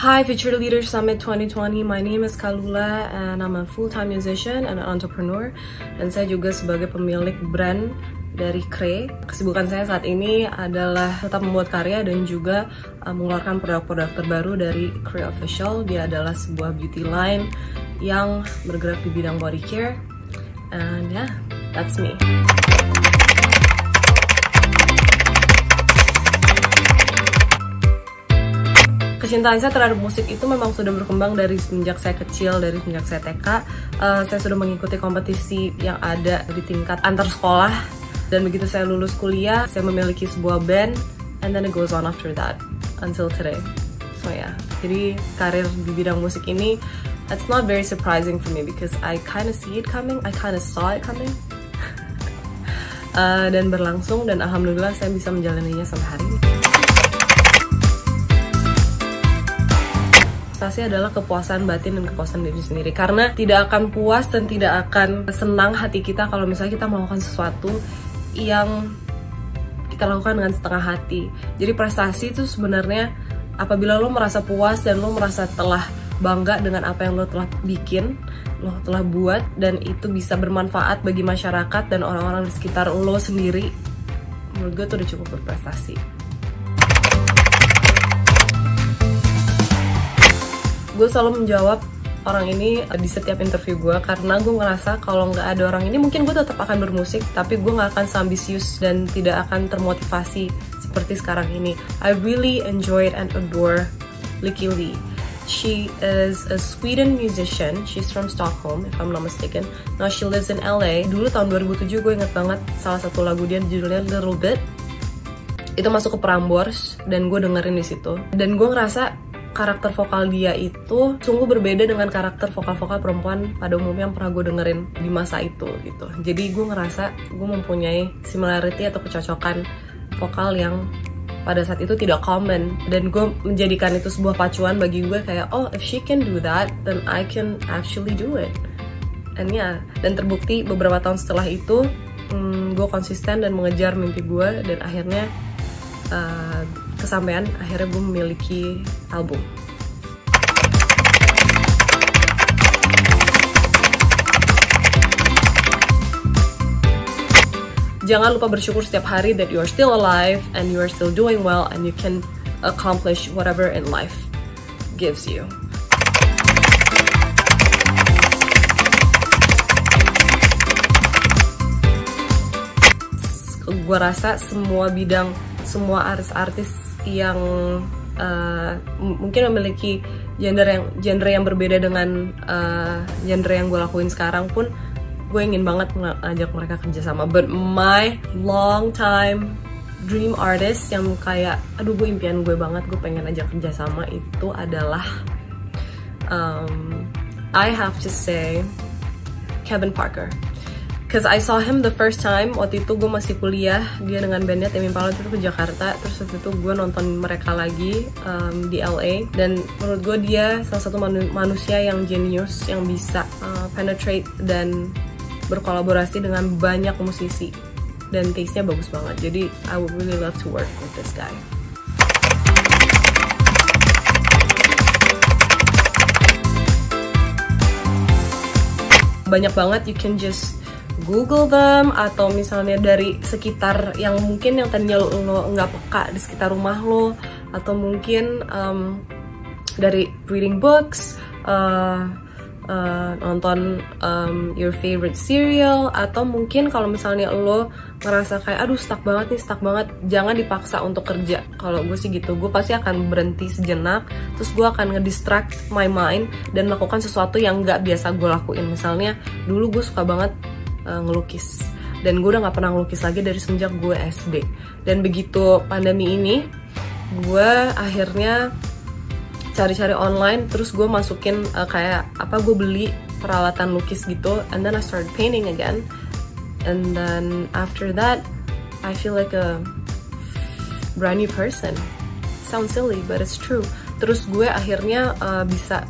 Hi, Future Leaders Summit 2020. My name is Kalula and I'm a full-time musician and an entrepreneur. Dan saya juga sebagai pemilik brand dari Kre. Kesibukan saya saat ini adalah tetap membuat karya dan juga mengeluarkan produk-produk terbaru dari Kre Official. Dia adalah sebuah beauty line yang bergerak di bidang body care. And yeah, that's me. Kecintaan saya terhadap musik itu memang sudah berkembang dari semenjak saya kecil, dari semenjak saya TK. Saya sudah mengikuti kompetisi yang ada di tingkat antar sekolah. Dan begitu saya lulus kuliah, saya memiliki sebuah band. And then it goes on after that, until today. So yeah, jadi karir di bidang musik ini, it's not very surprising for me because I kind of see it coming, I kind of saw it coming. Dan berlangsung, dan alhamdulillah saya bisa menjalaninya sampai hari ini. Prestasi adalah kepuasan batin dan kepuasan diri sendiri, karena tidak akan puas dan tidak akan senang hati kita kalau misalnya kita melakukan sesuatu yang kita lakukan dengan setengah hati. Jadi prestasi itu sebenarnya apabila lo merasa puas dan lo merasa telah bangga dengan apa yang lo telah bikin, lo telah buat, dan itu bisa bermanfaat bagi masyarakat dan orang-orang di sekitar lo sendiri, menurut gue itu udah cukup berprestasi. Gue selalu menjawab orang ini di setiap interview gue, karena gue ngerasa kalau nggak ada orang ini mungkin gue tetap akan bermusik, tapi gue nggak akan seambisius dan tidak akan termotivasi seperti sekarang ini. I really enjoyed and adore Lykke Li. She is a Sweden musician. She's from Stockholm, if I'm not mistaken. Now she lives in LA. Dulu tahun 2007 gue inget banget salah satu lagu dia judulnya Little Bit. Itu masuk ke Prambors dan gue dengerin di situ. Dan gue ngerasa karakter vokal dia itu sungguh berbeda dengan karakter vokal-vokal perempuan pada umumnya yang pernah gue dengerin di masa itu gitu. Jadi gue ngerasa gue mempunyai similarity atau kecocokan vokal yang pada saat itu tidak common, dan gue menjadikan itu sebuah pacuan bagi gue kayak, oh, if she can do that, then I can actually do it. And yeah, dan terbukti beberapa tahun setelah itu gue konsisten dan mengejar mimpi gue, dan akhirnya kesampaian, akhirnya gue memiliki album. Jangan lupa bersyukur setiap hari that you are still alive and you are still doing well and you can accomplish whatever in life gives you. Gue rasa semua bidang, semua artis-artis yang mungkin memiliki genre yang berbeda dengan genre yang gue lakuin sekarang pun, gue ingin banget ngajak mereka kerjasama. But my long time dream artist yang kayak, aduh gue impian gue banget, gue pengen ajak kerjasama itu adalah I have to say Kevin Parker. Because I saw him the first time, waktu itu gue masih kuliah, dia dengan bandnya Tame Impala itu ke Jakarta. Terus waktu itu gue nonton mereka lagi di LA. Dan menurut gue dia salah satu manusia yang genius, yang bisa penetrate dan berkolaborasi dengan banyak musisi. Dan taste-nya bagus banget. Jadi I would really love to work with this guy. Banyak banget, you can just Google them, atau misalnya dari sekitar yang mungkin yang tadinya lo nggak peka di sekitar rumah lo, atau mungkin dari reading books, nonton your favorite serial, atau mungkin kalau misalnya lo ngerasa kayak aduh stuck banget, jangan dipaksa untuk kerja. Kalau gue sih gitu, gue pasti akan berhenti sejenak, terus gue akan ngedistract my mind dan melakukan sesuatu yang nggak biasa gue lakuin. Misalnya dulu gue suka banget ngelukis, dan gue udah gak pernah ngelukis lagi dari semenjak gue SD. Dan begitu pandemi ini, gue akhirnya cari-cari online, terus gue masukin gue beli peralatan lukis gitu, and then I started painting again, and then after that I feel like a brand new person. Sounds silly but it's true. Terus gue akhirnya bisa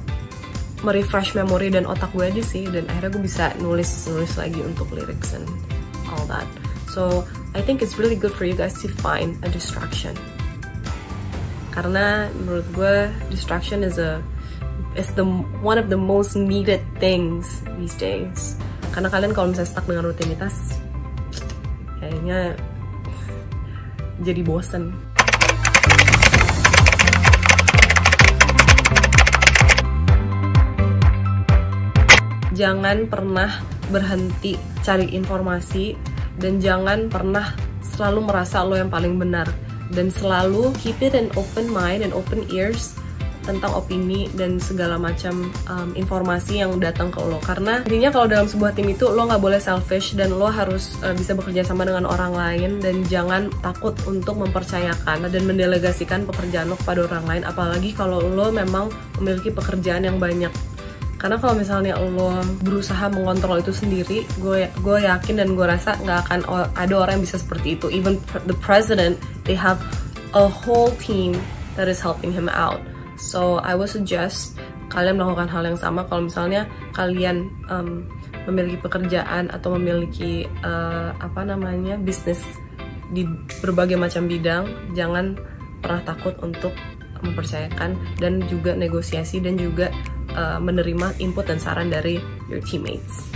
merefresh memori dan otak gue aja sih, dan akhirnya gue bisa nulis lagi untuk lyrics and all that. So I think it's really good for you guys to find a distraction. karena menurut gue distraction is one of the most needed things these days. Karena kalian kalau misalnya stuck dengan rutinitas, kayaknya jadi bosen. Jangan pernah berhenti cari informasi, dan jangan pernah selalu merasa lo yang paling benar, dan selalu keep it an open mind and open ears tentang opini dan segala macam informasi yang datang ke lo. Karena intinya kalau dalam sebuah tim itu lo nggak boleh selfish, dan lo harus bisa bekerja sama dengan orang lain, dan jangan takut untuk mempercayakan dan mendelegasikan pekerjaan lo kepada orang lain, apalagi kalau lo memang memiliki pekerjaan yang banyak. Karena kalau misalnya lo berusaha mengontrol itu sendiri, gue yakin dan gue rasa nggak akan ada orang yang bisa seperti itu. Even the president, they have a whole team that is helping him out. So I would suggest kalian melakukan hal yang sama. Kalau misalnya kalian memiliki pekerjaan atau memiliki bisnis di berbagai macam bidang, jangan pernah takut untuk mempercayakan dan juga negosiasi dan juga menerima input dan saran dari your teammates.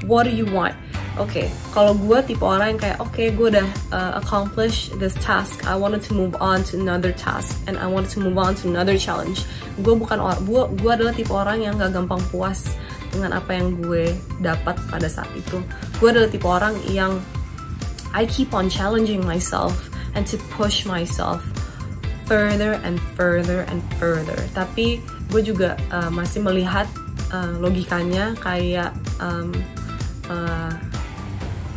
What do you want? Oke, kalau gue tipe orang yang kayak gue udah accomplish this task, I wanted to move on to another task, and I wanted to move on to another challenge. Gue adalah tipe orang yang gak gampang puas dengan apa yang gue dapat pada saat itu. Gue adalah tipe orang yang I keep on challenging myself and to push myself further and further and further. Tapi gue juga masih melihat logikanya kayak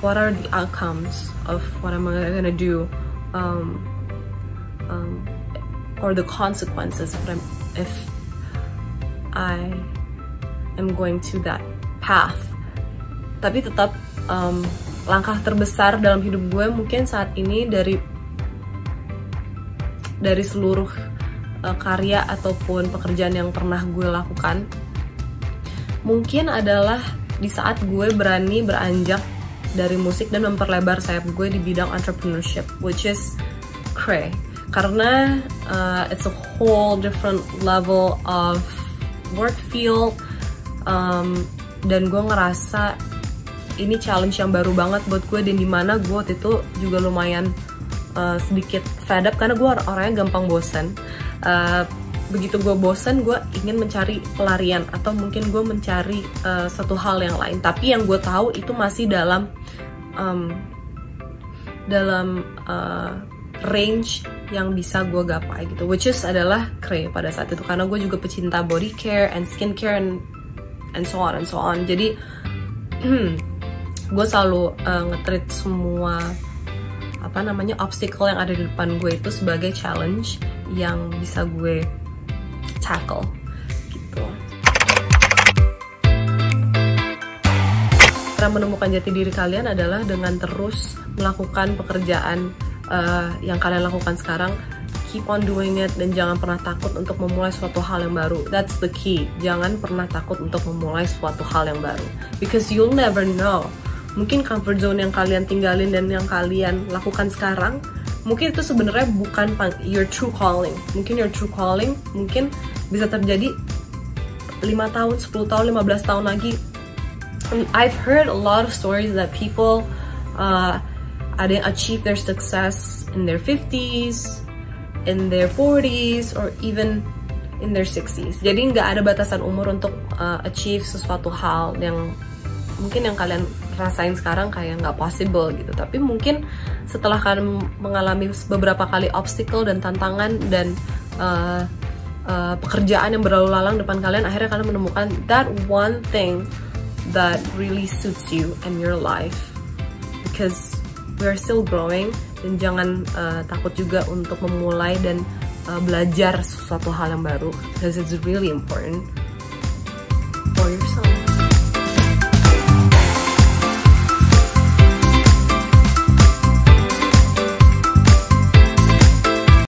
what are the outcomes of what I'm gonna do, or the consequences if I am going to that path. Tapi tetap langkah terbesar dalam hidup gue mungkin saat ini dari seluruh karya ataupun pekerjaan yang pernah gue lakukan, mungkin adalah di saat gue berani beranjak dari musik dan memperlebar sayap gue di bidang entrepreneurship, which is Cray. Karena it's a whole different level of work field, dan gue ngerasa ini challenge yang baru banget buat gue, dan dimana gue waktu itu juga lumayan sedikit fed up karena gue orangnya gampang bosan. Begitu gue bosan, gue ingin mencari pelarian atau mungkin gue mencari satu hal yang lain, tapi yang gue tahu itu masih dalam range yang bisa gue gapai gitu, which is adalah Cray pada saat itu, karena gue juga pecinta body care and skin care and so on and so on. Jadi gue selalu nge-treat semua obstacle yang ada di depan gue itu sebagai challenge yang bisa gue tackle gitu. Cara menemukan jati diri kalian adalah dengan terus melakukan pekerjaan yang kalian lakukan sekarang. Keep on doing it, dan jangan pernah takut untuk memulai suatu hal yang baru. That's the key. Jangan pernah takut untuk memulai suatu hal yang baru, because you'll never know. Mungkin comfort zone yang kalian tinggalin dan yang kalian lakukan sekarang, mungkin itu sebenarnya bukan your true calling. Mungkin your true calling mungkin bisa terjadi 5 tahun, 10 tahun, 15 tahun lagi. I've heard a lot of stories that people ada yang achieve their success in their 50s, in their 40s, or even in their 60s. Jadi nggak ada batasan umur untuk achieve sesuatu hal yang mungkin yang kalian rasain sekarang kayak nggak possible gitu. Tapi mungkin setelah kalian mengalami beberapa kali obstacle dan tantangan dan pekerjaan yang berlalu lalang depan kalian, akhirnya kalian menemukan that one thing that really suits you and your life, because we are still growing. Dan jangan takut juga untuk memulai dan belajar sesuatu hal yang baru, because it's really important for yourself.